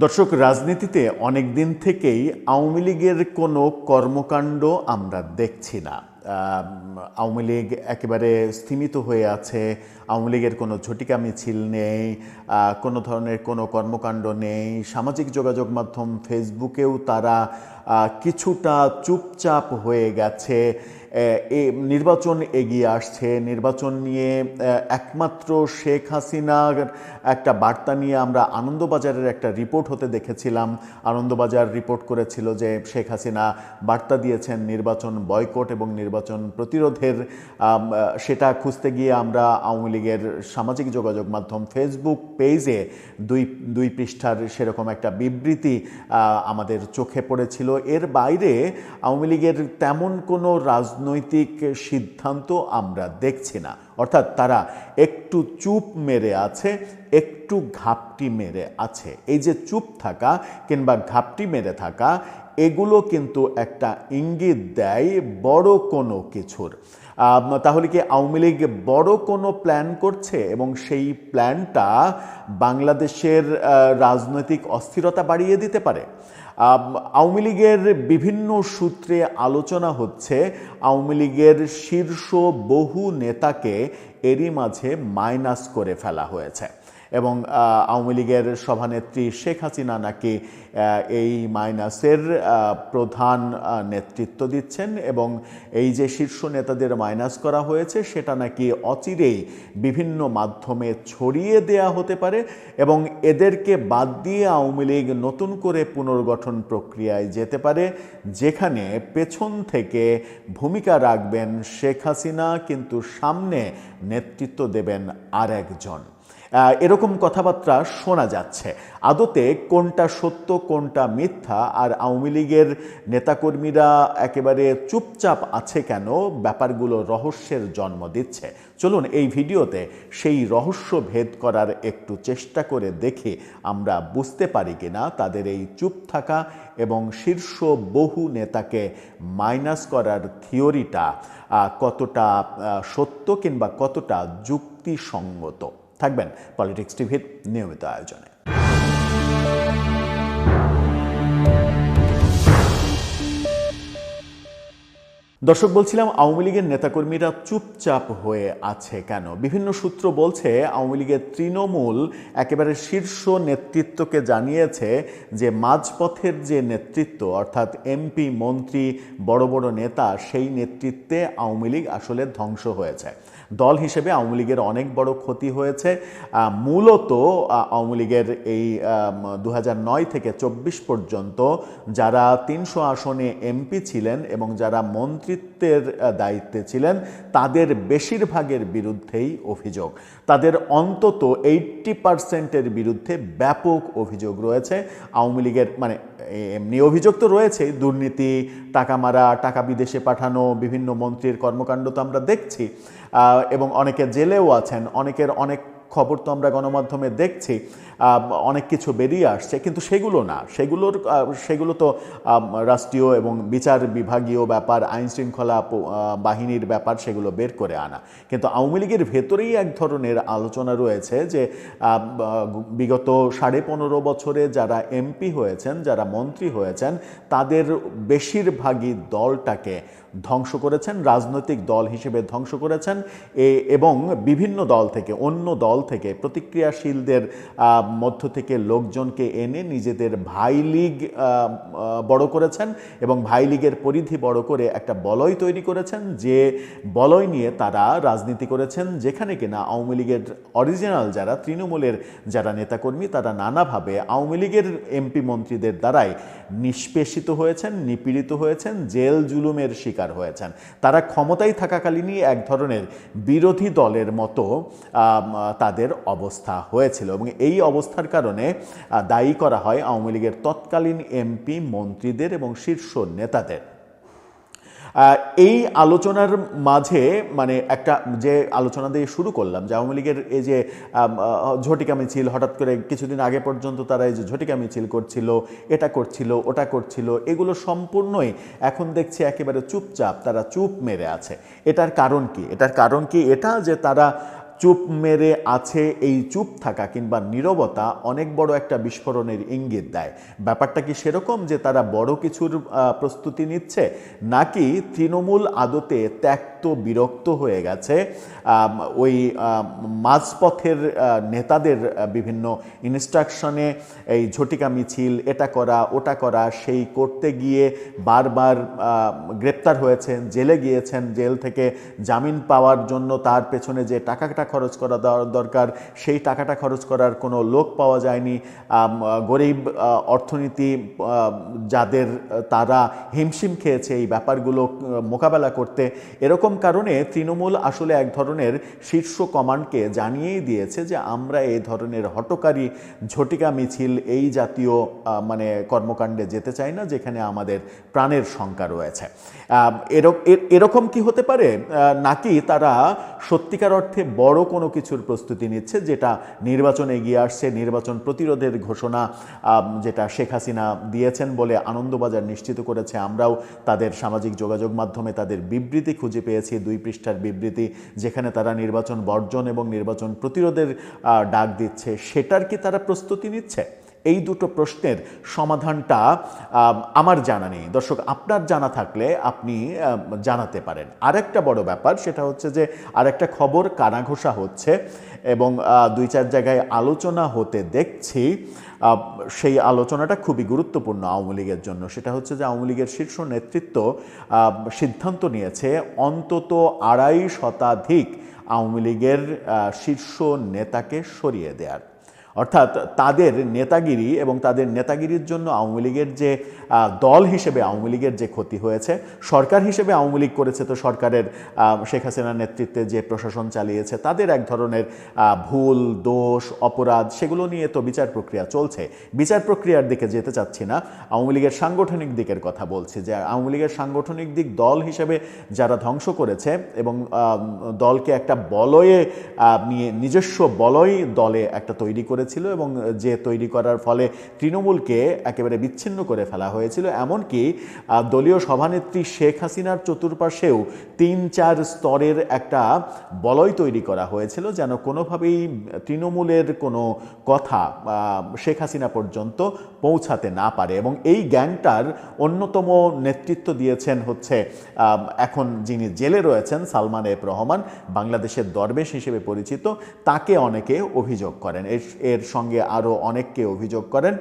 দর্শক, রাজনীতিতে অনেক দিন থেকেই আওয়ামী লীগের কোনো কর্মকাণ্ড আমরা দেখছি না। আওয়ামী লীগ একেবারে স্তিমিত হয়ে আছে। আওয়ামী লীগের কোনো ঝটিকা মিছিল নেই, কোনো ধরনের কোনো কর্মকাণ্ড নেই। সামাজিক যোগাযোগ মাধ্যম ফেসবুকেও তারা কিছুটা চুপচাপ হয়ে গেছে। নির্বাচন এগিয়ে আসছে, নির্বাচন নিয়ে একমাত্র শেখ হাসিনার একটা বার্তা নিয়ে আমরা আনন্দবাজারের একটা রিপোর্ট হতে দেখেছিলাম। আনন্দবাজার রিপোর্ট করেছিল যে শেখ হাসিনা বার্তা দিয়েছেন নির্বাচন বয়কট এবং নির্বাচন প্রতিরোধের। সেটা খুঁজতে গিয়ে আমরা আওয়ামী লীগের সামাজিক যোগাযোগ মাধ্যম ফেসবুক পেজে দুই পৃষ্ঠার সেরকম একটা বিবৃতি আমাদের চোখে পড়েছিল। এর বাইরে আওয়ামী লীগের তেমন কোনো রাজনৈতিক সিদ্ধান্ত আমরা দেখছি না। অর্থাৎ তারা একটু চুপ মেরে আছে, একটু ঘাপটি মেরে আছে। এই যে চুপ থাকা কিংবা ঘাপটি মেরে থাকা, এগুলো কিন্তু একটা ইঙ্গিত দেয় বড় কোনো কিছুর। তাহলে কি আওয়ামী লীগ বড় কোনো প্ল্যান করছে এবং সেই প্ল্যানটা বাংলাদেশের রাজনৈতিক অস্থিরতা বাড়িয়ে দিতে পারে? আওয়ামী লীগের বিভিন্ন সূত্রে আলোচনা হচ্ছে আওয়ামী লীগের শীর্ষ বহু নেতাকে এরই মাঝে মাইনাস করে ফেলা হয়েছে এবং আওয়ামী লীগের সভানেত্রী শেখ হাসিনা নাকি এই মাইনাসের প্রধান নেতৃত্ব দিচ্ছেন এবং এই যে শীর্ষ নেতাদের মাইনাস করা হয়েছে সেটা নাকি অচিরেই বিভিন্ন মাধ্যমে ছড়িয়ে দেয়া হতে পারে এবং এদেরকে বাদ দিয়ে আওয়ামী লীগ নতুন করে পুনর্গঠন প্রক্রিয়ায় যেতে পারে, যেখানে পেছন থেকে ভূমিকা রাখবেন শেখ হাসিনা, কিন্তু সামনে নেতৃত্ব দেবেন আরেকজন। এরকম কথাবার্তা শোনা যাচ্ছে। আদতে কোনটা সত্য কোনটা মিথ্যা আর আওয়ামী লীগের নেতাকর্মীরা একেবারে চুপচাপ আছে কেন, ব্যাপারগুলো রহস্যের জন্ম দিচ্ছে। চলুন এই ভিডিওতে সেই রহস্য ভেদ করার একটু চেষ্টা করে দেখি আমরা বুঝতে পারি কিনা তাদের এই চুপ থাকা এবং শীর্ষ বহু নেতাকে মাইনাস করার থিওরিটা কতটা সত্য কিংবা কতটা যুক্তিসঙ্গত। থাকবেন পলিটিক্স টিভির নিয়মিত আয়োজনে। দর্শক, বলছিলাম আওয়ামী লীগের নেতাকর্মীরা চুপচাপ হয়ে আছে কেন? বিভিন্ন সূত্র বলছে আওয়ামী লীগের তৃণমূল একেবারে শীর্ষ নেতৃত্বকে জানিয়েছে যে মাঝপথের যে নেতৃত্ব, অর্থাৎ এমপি মন্ত্রী বড় বড় নেতা, সেই নেতৃত্বে আওয়ামী লীগ আসলে ধ্বংস হয়েছে। দল হিসেবে আওয়ামী লীগের অনেক বড় ক্ষতি হয়েছে। মূলত আওয়ামী লীগের এই 2009 থেকে 24 পর্যন্ত যারা 300 আসনে এমপি ছিলেন এবং যারা মন্ত্রিত্বের দায়িত্বে ছিলেন, তাদের বেশিরভাগের বিরুদ্ধেই অভিযোগ। তাদের অন্তত 80%-এর বিরুদ্ধে ব্যাপক অভিযোগ রয়েছে। আওয়ামী লীগের মানে এমনি অভিযোগ তো রয়েছেই, দুর্নীতি, টাকা মারা, টাকা বিদেশে পাঠানো, বিভিন্ন মন্ত্রীর কর্মকাণ্ড তো আমরা দেখছি এবং অনেকে জেলেও আছেন। অনেকের অনেক খবর তো আমরা গণমাধ্যমে দেখছি, অনেক কিছু বেরিয়ে আসছে, কিন্তু সেগুলো না, সেগুলো তো রাষ্ট্রীয় এবং বিচার বিভাগীয় ব্যাপার, আইন শৃঙ্খলা বাহিনীর ব্যাপার, সেগুলো বের করে আনা। কিন্তু আওয়ামী লীগের ভেতরেই এক ধরনের আলোচনা রয়েছে যে বিগত 15.5 বছরে যারা এমপি হয়েছেন, যারা মন্ত্রী হয়েছেন, তাদের বেশিরভাগই দলটাকে ধ্বংস করেছেন, রাজনৈতিক দল হিসেবে ধ্বংস করেছেন এবং বিভিন্ন দল থেকে, অন্য দল থেকে প্রতিক্রিয়াশীলদের মধ্য থেকে লোকজনকে এনে নিজেদের ভাই লীগ বড় করেছেন এবং ভাই লীগের পরিধি বড় করে একটা বলয় তৈরি করেছেন, যে বলয় নিয়ে তারা রাজনীতি করেছেন, যেখানে কিনা আওয়ামী লীগের অরিজিনাল যারা তৃণমূলের যারা নেতাকর্মী, তারা নানাভাবে আওয়ামী লীগের এমপি মন্ত্রীদের দ্বারাই নিষ্পেষিত হয়েছেন, নিপীড়িত হয়েছেন, জেল জুলুমের শিকার হয়েছেন। তারা ক্ষমতায় থাকাকালীনই এক ধরনের বিরোধী দলের মতো তাদের অবস্থা হয়েছিল এবং এই অবস্থার কারণে দায়ী করা হয় আওয়ামী লীগের তৎকালীন এমপি মন্ত্রীদের এবং শীর্ষ নেতাদের। এই আলোচনার মাঝে মানে একটা যে আলোচনা দিয়ে শুরু করলাম যে আওয়ামী লীগের এই যে ঝটিকা মিছিল, হঠাৎ করে কিছুদিন আগে পর্যন্ত তারা এই যে ঝটিকা মিছিল করছিল, এটা করছিল, ওটা করছিল, এগুলো সম্পূর্ণই এখন দেখছি একেবারে চুপচাপ, তারা চুপ মেরে আছে। এটার কারণ কি? এটার কারণ কি এটা যে তারা চুপ মেরে আছে, এই চুপ থাকা কিংবা নীরবতা অনেক বড় একটা বিস্ফোরণের ইঙ্গিত দেয়। ব্যাপারটা কি সেরকম যে তারা বড় কিছুর প্রস্তুতি নিচ্ছে, নাকি তৃণমূল আদতে ত্যক্ত বিরক্ত হয়ে গেছে ওই মাঝপথের নেতাদের বিভিন্ন ইনস্ট্রাকশনে এই ঝটিকা মিছিল, এটা করা ওটা করা, সেই করতে গিয়ে বারবার গ্রেপ্তার হয়েছেন, জেলে গিয়েছেন, জেল থেকে জামিন পাওয়ার জন্য তার পেছনে যে টাকাটা খরচ করা দরকার সেই টাকাটা খরচ করার কোনো লোক পাওয়া যায়নি। গরিব অর্থনীতি যাদের, তারা হিমশিম খেয়েছে এই ব্যাপারগুলো মোকাবেলা করতে। এরকম কারণে তৃণমূল আসলে এক ধরনের শীর্ষ কমান্ডকে জানিয়েই দিয়েছে যে আমরা এই ধরনের হঠকারী ঝটিকা মিছিল এই জাতীয় মানে কর্মকাণ্ডে যেতে চাই না যেখানে আমাদের প্রাণের শঙ্কা রয়েছে। এরকম কি হতে পারে, নাকি তারা সত্যিকার অর্থে বড় কোনো কিছুর প্রস্তুতি নিচ্ছে, যেটা নির্বাচন এগিয়ে আসছে, নির্বাচন প্রতিরোধের ঘোষণা যেটা শেখ হাসিনা দিয়েছেন বলে আনন্দবাজার নিশ্চিত করেছে। আমরাও তাদের সামাজিক যোগাযোগ মাধ্যমে তাদের বিবৃতি খুঁজে পেয়েছি, 2 পৃষ্ঠার বিবৃতি, যেখানে তারা নির্বাচন বর্জন এবং নির্বাচন প্রতিরোধের ডাক দিচ্ছে। সেটার কি তারা প্রস্তুতি নিচ্ছে? এই দুটো প্রশ্নের সমাধানটা আমার জানা নেই। দর্শক, আপনার জানা থাকলে আপনি জানাতে পারেন। আরেকটা বড় ব্যাপার সেটা হচ্ছে যে আরেকটা খবর কানাঘোষা হচ্ছে এবং 2-4 জায়গায় আলোচনা হতে দেখছি। সেই আলোচনাটা খুবই গুরুত্বপূর্ণ আওয়ামী লীগের জন্য। সেটা হচ্ছে যে আওয়ামী লীগের শীর্ষ নেতৃত্ব সিদ্ধান্ত নিয়েছে অন্তত 2.5 শতাধিক আওয়ামী লীগের শীর্ষ নেতাকে সরিয়ে দেওয়ার। অর্থাৎ তাদের নেতাগিরি এবং তাদের নেতাগিরির জন্য আওয়ামী লীগের যে দল হিসেবে আওয়ামী লীগের যে ক্ষতি হয়েছে, সরকার হিসেবে আওয়ামী লীগ করেছে তো সরকারের শেখ হাসিনার নেতৃত্বে যে প্রশাসন চালিয়েছে তাদের এক ধরনের ভুল, দোষ, অপরাধ, সেগুলো নিয়ে তো বিচার প্রক্রিয়া চলছে। বিচার প্রক্রিয়ার দিকে যেতে চাচ্ছি না, আওয়ামী লীগের সাংগঠনিক দিকের কথা বলছি। যে আওয়ামী লীগের সাংগঠনিক দিক, দল হিসেবে যারা ধ্বংস করেছে এবং দলকে একটা বলয়ে নিয়ে, নিজস্ব বলয় দলে একটা তৈরি করে ছিল এবং যে তৈরি করার ফলে তৃণমূলকে একেবারে বিচ্ছিন্ন করে ফেলা হয়েছিল। এমনকি দলীয় সভানেত্রী শেখ হাসিনার চতুর্পাশেও 3-4 স্তরের একটা বলয় তৈরি করা হয়েছিল যেন কোনোভাবেই তৃণমূলের কোনো কথা শেখ হাসিনা পর্যন্ত পৌঁছাতে না পারে। এবং এই গ্যাংটার অন্যতম নেতৃত্ব দিয়েছেন হচ্ছে এখন যিনি জেলে রয়েছেন, সালমান এফ রহমান, বাংলাদেশের দরবেশ হিসেবে পরিচিত। তাকে অনেকে অভিযোগ করেন, এর সঙ্গে আরও অনেককে অভিযোগ করেন।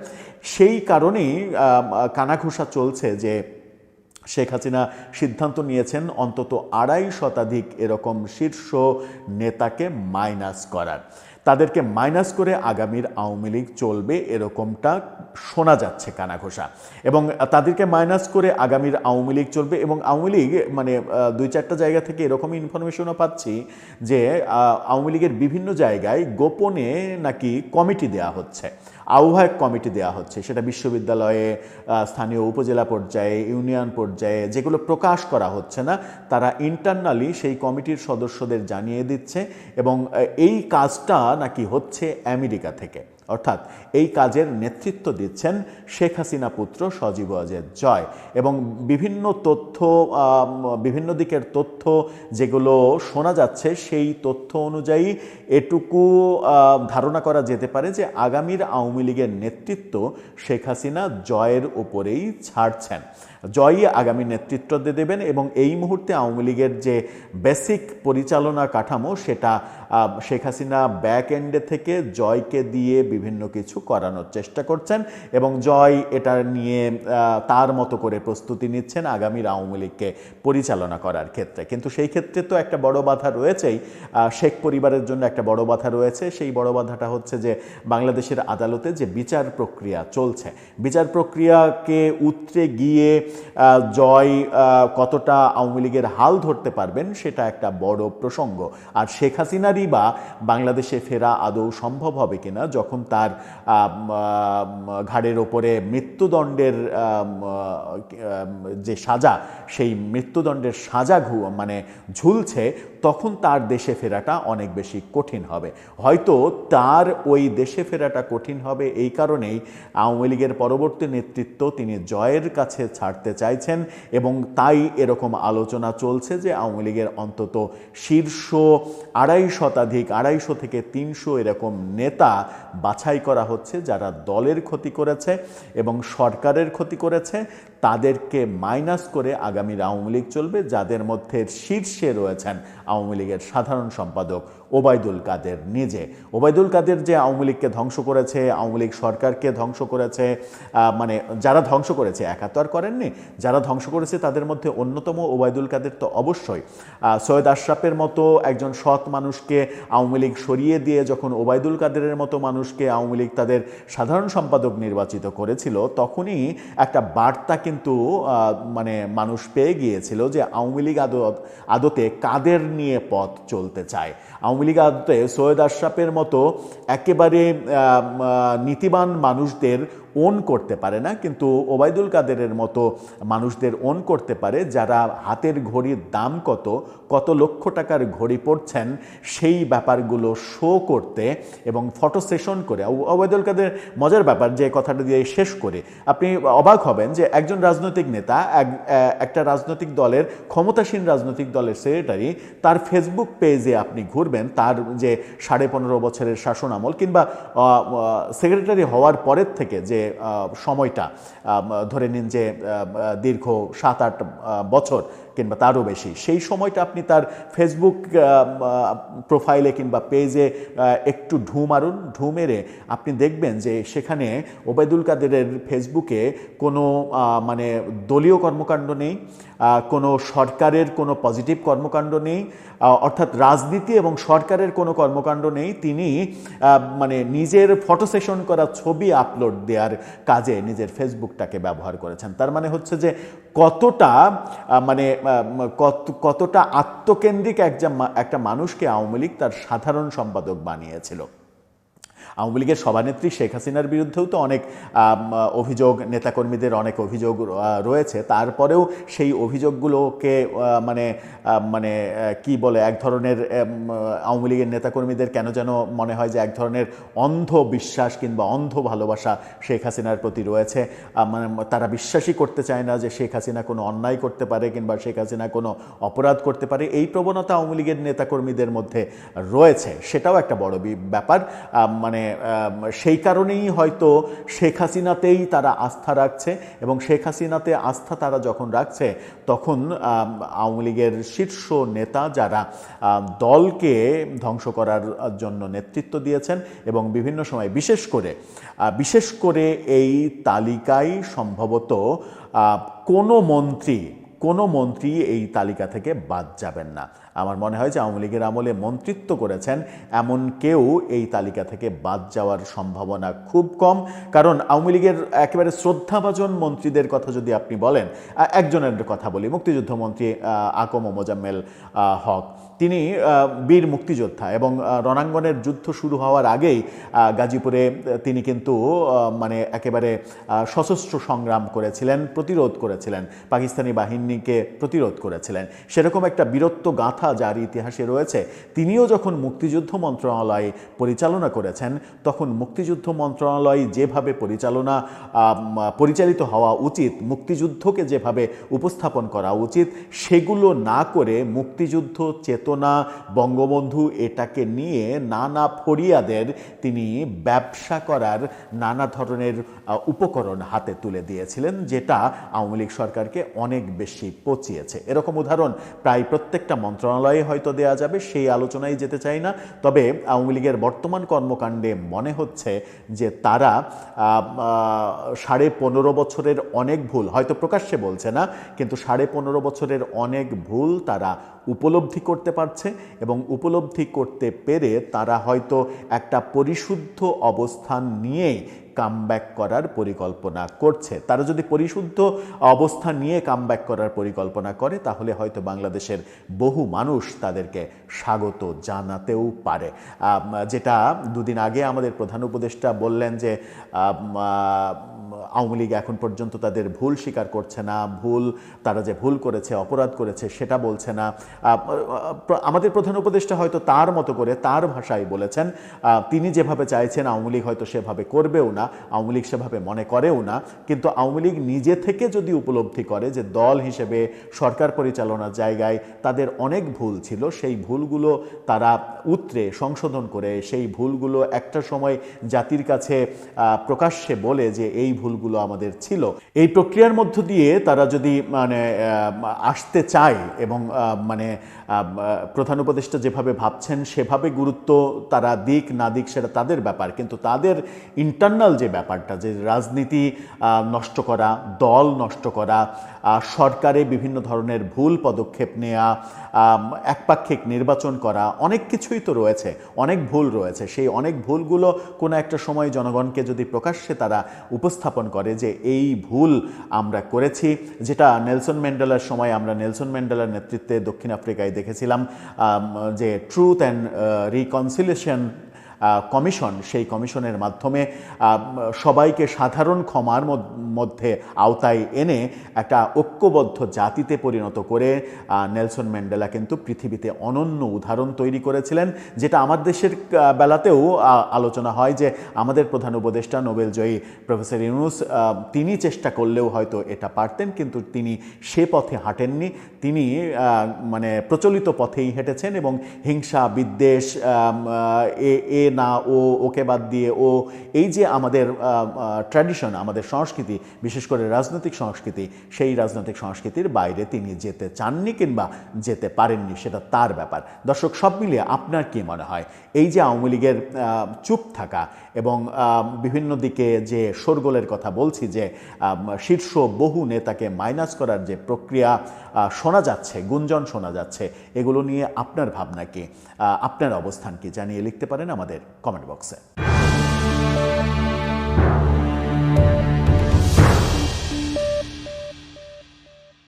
সেই কারণেই কানাঘুষা চলছে যে শেখ হাসিনা সিদ্ধান্ত নিয়েছেন অন্তত 2.5 শতাধিক এরকম শীর্ষ নেতাকে মাইনাস করার। তাদেরকে মাইনাস করে আগামীর আওয়ামী লীগ চলবে এরকমটা শোনা যাচ্ছে কানাঘোষা। এবং তাদেরকে মাইনাস করে আগামীর আওয়ামী লীগ চলবে এবং আওয়ামী লীগ মানে 2-4টা জায়গা থেকে এরকমই ইনফরমেশনও পাচ্ছি যে আওয়ামী লীগের বিভিন্ন জায়গায় গোপনে নাকি কমিটি দেয়া হচ্ছে, আহ্বায়ক কমিটি দেওয়া হচ্ছে। সেটা বিশ্ববিদ্যালয়ে, স্থানীয় উপজেলা পর্যায়ে, ইউনিয়ন পর্যায়ে, যেগুলো প্রকাশ করা হচ্ছে না, তারা ইন্টারনালি সেই কমিটির সদস্যদের জানিয়ে দিচ্ছে। এবং এই কাজটা নাকি হচ্ছে আমেরিকা থেকে। অর্থাৎ এই কাজের নেতৃত্ব দিচ্ছেন শেখ হাসিনা পুত্র সজীব ওয়াজেদ জয়। এবং বিভিন্ন তথ্য, বিভিন্ন দিকের তথ্য যেগুলো শোনা যাচ্ছে, সেই তথ্য অনুযায়ী এটুকু ধারণা করা যেতে পারে যে আগামীর আওয়ামী লীগের নেতৃত্ব শেখ হাসিনা জয়ের উপরেই ছাড়ছেন। জয়ই আগামী নেতৃত্ব দেবেন এবং এই মুহূর্তে আওয়ামী লীগের যে বেসিক পরিচালনা কাঠামো, সেটা শেখ হাসিনা ব্যাক এন্ডে থেকে জয়কে দিয়ে বিভিন্ন কিছু করানোর চেষ্টা করছেন এবং জয় এটা নিয়ে তার মতো করে প্রস্তুতি নিচ্ছেন আগামীর আওয়ামী লীগকে পরিচালনা করার ক্ষেত্রে। কিন্তু সেই ক্ষেত্রে তো একটা বড় বাধা রয়েছেই, শেখ পরিবারের জন্য একটা বড় বাধা রয়েছে। সেই বড় বাধাটা হচ্ছে যে বাংলাদেশের আদালতে যে বিচার প্রক্রিয়া চলছে, বিচার প্রক্রিয়াকে উতরে গিয়ে জয় কতটা আওয়ামী লীগের হাল ধরতে পারবেন সেটা একটা বড় প্রসঙ্গ। আর শেখ হাসিনারই বা বাংলাদেশে ফেরা আদৌ সম্ভব হবে কিনা, যখন তার ঘাড়ের ওপরে মৃত্যুদণ্ডের যে সাজা, সেই মৃত্যুদণ্ডের সাজা মানে ঝুলছে, তখন তার দেশে ফেরাটা অনেক বেশি কঠিন হবে। হয়তো তার ওই দেশে ফেরাটা কঠিন হবে এই কারণেই আওয়ামী লীগের পরবর্তী নেতৃত্ব তিনি জয়ের কাছে ছাড়তে চাইছেন, এবং তাই এরকম আলোচনা চলছে যে আওয়ামী লীগের অন্তত শীর্ষ 250 থেকে 300 এরকম নেতা বাছাই করা হচ্ছে যারা দলের ক্ষতি করেছে এবং সরকারের ক্ষতি করেছে, তাদেরকে মাইনাস করে আগামীর আওয়ামী লীগ চলবে, যাদের মধ্যে শীর্ষে রয়েছেন আওয়ামী লীগের সাধারণ সম্পাদক ওবায়দুল কাদের নিজে। ওবায়দুল কাদের যে আওয়ামী লীগকে ধ্বংস করেছে, আওয়ামী লীগ সরকারকে ধ্বংস করেছে, মানে যারা ধ্বংস করেছে একা তো আর করেননি, যারা ধ্বংস করেছে তাদের মধ্যে অন্যতম ওবায়দুল কাদের তো অবশ্যই। সৈয়দ আশরাফের মতো একজন সৎ মানুষকে আওয়ামী লীগ সরিয়ে দিয়ে যখন ওবায়দুল কাদেরের মতো মানুষকে আওয়ামী লীগ তাদের সাধারণ সম্পাদক নির্বাচিত করেছিল, তখনই একটা বার্তা কিন্তু মানে মানুষ পেয়ে গিয়েছিল যে আওয়ামী লীগ আদতে কাদের নিয়ে পথ চলতে চায়। আওয়ামী লীগ আদতে সৈয়দ আশরাফের মতো একেবারে নীতিবান মানুষদের ওন করতে পারে না, কিন্তু ওবায়দুল কাদেরের মতো মানুষদের ওন করতে পারে, যারা হাতের ঘড়ির দাম কত লক্ষ টাকার ঘড়ি পড়ছেন সেই ব্যাপারগুলো শো করতে এবং ফটো সেশন করে। ওবায়দুল কাদের মজার ব্যাপার, যে কথাটা দিয়ে শেষ করে আপনি অবাক হবেন যে একজন রাজনৈতিক নেতা, একটা রাজনৈতিক দলের ক্ষমতাসীন রাজনৈতিক দলের সেক্রেটারি, তার ফেসবুক পেজে আপনি ঘুরবেন, তার যে 15.5 বছরের শাসন আমল কিংবা সেক্রেটারি হওয়ার পরের থেকে যে সময়টা ধরে নিন যে দীর্ঘ 7-8 বছর কিংবা তারও বেশি, সেই সময়টা আপনি তার ফেসবুক প্রোফাইলে কিংবা পেজে একটু ঢু মেরে আপনি দেখবেন যে সেখানে ওবায়দুল কাদেরের ফেসবুকে কোনো মানে দলীয় কর্মকাণ্ড নেই, কোনো সরকারের কোনো পজিটিভ কর্মকাণ্ড নেই, অর্থাৎ রাজনীতি এবং সরকারের কোনো কর্মকাণ্ড নেই। তিনি মানে নিজের ফটো সেশন করা ছবি আপলোড দেওয়ার কাজে নিজের ফেসবুকটাকে ব্যবহার করেছেন। তার মানে হচ্ছে যে কতটা মানে কতটা আত্মকেন্দ্রিক একটা মানুষকে আওয়ামী লীগ তার সাধারণ সম্পাদক বানিয়েছিল। আওয়ামী লীগের সভানেত্রী শেখ হাসিনার বিরুদ্ধেও তো অনেক অভিযোগ, নেতাকর্মীদের অনেক অভিযোগ রয়েছে, তারপরেও সেই অভিযোগগুলোকে মানে মানে কি বলে, এক ধরনের আওয়ামী লীগের নেতাকর্মীদের কেন যেন মনে হয় যে এক ধরনের অন্ধ বিশ্বাস কিংবা অন্ধ ভালোবাসা শেখ হাসিনার প্রতি রয়েছে। মানে তারা বিশ্বাসই করতে চায় না যে শেখ হাসিনা কোনো অন্যায় করতে পারে কিংবা শেখ হাসিনা কোনো অপরাধ করতে পারে। এই প্রবণতা আওয়ামী লীগের নেতাকর্মীদের মধ্যে রয়েছে, সেটাও একটা বড় ব্যাপার। মানে সেই কারণেই হয়তো শেখ হাসিনাতেই তারা আস্থা রাখছে, এবং শেখ হাসিনাতে আস্থা তারা যখন রাখছে তখন আওয়ামী লীগের শীর্ষ নেতা যারা দলকে ধ্বংস করার জন্য নেতৃত্ব দিয়েছেন এবং বিভিন্ন সময় বিশেষ করে এই তালিকায় সম্ভবত কোনো মন্ত্রী এই তালিকা থেকে বাদ যাবেন না। আমার মনে হয় যে আওয়ামী লীগের আমলে মন্ত্রিত্ব করেছেন এমন কেউ এই তালিকা থেকে বাদ যাওয়ার সম্ভাবনা খুব কম। কারণ আওয়ামী লীগের একেবারে শ্রদ্ধাভাজন মন্ত্রীদের কথা যদি আপনি বলেন, একজনের কথা বলি, মুক্তিযুদ্ধ মন্ত্রী আকম মোজাম্মেল হক। তিনি বীর মুক্তিযোদ্ধা এবং রণাঙ্গনের যুদ্ধ শুরু হওয়ার আগেই গাজীপুরে তিনি কিন্তু মানে একেবারে সশস্ত্র সংগ্রাম করেছিলেন, প্রতিরোধ করেছিলেন, পাকিস্তানি বাহিনীকে প্রতিরোধ করেছিলেন। সেরকম একটা বীরত্ব গাথা যার ইতিহাসে রয়েছে। তিনিও যখন মুক্তিযুদ্ধ মন্ত্রণালয় পরিচালনা করেছেন, তখন মুক্তিযুদ্ধ মন্ত্রণালয় যেভাবে পরিচালিত হওয়া উচিত, মুক্তিযুদ্ধকে যেভাবে উপস্থাপন করা উচিত, সেগুলো না করে মুক্তিযুদ্ধ চেতনা, বঙ্গবন্ধু, এটাকে নিয়ে নানা ফরিয়াদের তিনি ব্যবসা করার নানা ধরনের উপকরণ হাতে তুলে দিয়েছিলেন, যেটা আওয়ামী লীগ সরকারকে অনেক বেশি পচিয়েছে। এরকম উদাহরণ প্রায় প্রত্যেকটা মন্ত্রণালয়ে হয়তো দেয়া যাবে, সেই আলোচনায় যেতে চাই না। তবে আওয়ামী লীগের বর্তমান কর্মকাণ্ডে মনে হচ্ছে যে তারা 15.5 বছরের অনেক ভুল, হয়তো প্রকাশ্যে বলছে না, কিন্তু 15.5 বছরের অনেক ভুল তারা উপলব্ধি করতে পারছে, এবং উপলব্ধি করতে পেরে তারা হয়তো একটা পরিশুদ্ধ অবস্থান নিয়েই কামব্যাক করার পরিকল্পনা করছে। তারা যদি পরিশুদ্ধ অবস্থান নিয়ে কামব্যাক করার পরিকল্পনা করে, তাহলে হয়তো বাংলাদেশের বহু মানুষ তাদেরকে স্বাগত জানাতেও পারে। যেটা দুদিন আগে আমাদের প্রধান উপদেষ্টা বললেন যে আওয়ামী লীগ এখন পর্যন্ত তাদের ভুল স্বীকার করছে না, তারা যে ভুল করেছে, অপরাধ করেছে সেটা বলছে না। আমাদের প্রধান উপদেষ্টা হয়তো তার মতো করে তার ভাষায় বলেছেন, তিনি যেভাবে চাইছেন আওয়ামী লীগ হয়তো সেভাবে করবেও না, আওয়ামী লীগ সেভাবে মনে করেও না। কিন্তু আওয়ামী লীগ নিজে থেকে যদি উপলব্ধি করে যে দল হিসেবে সরকার পরিচালনার জায়গায় তাদের অনেক ভুল ছিল, সেই ভুলগুলো তারা উতরে সংশোধন করে সেই ভুলগুলো একটা সময় জাতির কাছে প্রকাশ্যে বলে যে এই ভুলগুলো আমাদের ছিল, এই প্রক্রিয়ার মধ্য দিয়ে তারা যদি আসতে চায় এবং প্রধান উপদেষ্টা যেভাবে ভাবছেন সেভাবে গুরুত্ব তারা দিক না দিক সেটা তাদের ব্যাপার, কিন্তু তাদের ইন্টারনাল যে ব্যাপারটা, যে রাজনীতি নষ্ট করা, দল নষ্ট করা, সরকারে বিভিন্ন ধরনের ভুল পদক্ষেপ নেওয়া, একপাক্ষিক নির্বাচন করা, অনেক কিছুই তো রয়েছে, অনেক ভুল রয়েছে। সেই অনেক ভুলগুলো কোনো একটা সময় জনগণকে যদি প্রকাশ্যে তারা উপস্থাপন করে যে এই ভুল আমরা করেছি, যেটা নেলসন ম্যান্ডেলার সময় আমরা নেলসন ম্যান্ডেলার নেতৃত্বে দক্ষিণ আফ্রিকায় দেখেছিলাম, যে ট্রুথ অ্যান্ড রিকনসিলিয়েশন কমিশন, সেই কমিশনের মাধ্যমে সবাইকে সাধারণ ক্ষমার মধ্যে আওতায় এনে একটা ঐক্যবদ্ধ জাতিতে পরিণত করে নেলসন ম্যান্ডেলা কিন্তু পৃথিবীতে অনন্য উদাহরণ তৈরি করেছিলেন, যেটা আমার দেশের বেলাতেও আলোচনা হয় যে আমাদের প্রধান উপদেষ্টা নোবেলজয়ী প্রফেসর ইউনূস তিনি চেষ্টা করলেও হয়তো এটা পারতেন, কিন্তু তিনি সে পথে হাঁটেননি। তিনি প্রচলিত পথেই হেঁটেছেন এবং হিংসা, বিদ্বেষ, এ না ও, ওকে বাদ দিয়ে ও, এই যে আমাদের ট্র্যাডিশন, আমাদের সংস্কৃতি, বিশেষ করে রাজনৈতিক সংস্কৃতি, সেই রাজনৈতিক সংস্কৃতির বাইরে তিনি যেতে চাননি কিংবা যেতে পারেননি, সেটা তার ব্যাপার। দর্শক, সব মিলিয়ে আপনার কি মনে হয় এই যে আওয়ামী লীগের চুপ থাকা এবং বিভিন্ন দিকে যে শোরগোলের কথা বলছি, যে শীর্ষ বহু নেতাকে মাইনাস করার যে প্রক্রিয়া শোনা যাচ্ছে, গুঞ্জন শোনা যাচ্ছে, এগুলো নিয়ে আপনার ভাবনা কি, আপনার অবস্থান কি, জানিয়ে লিখতে পারেন আমাদের কমেন্ট বক্সে।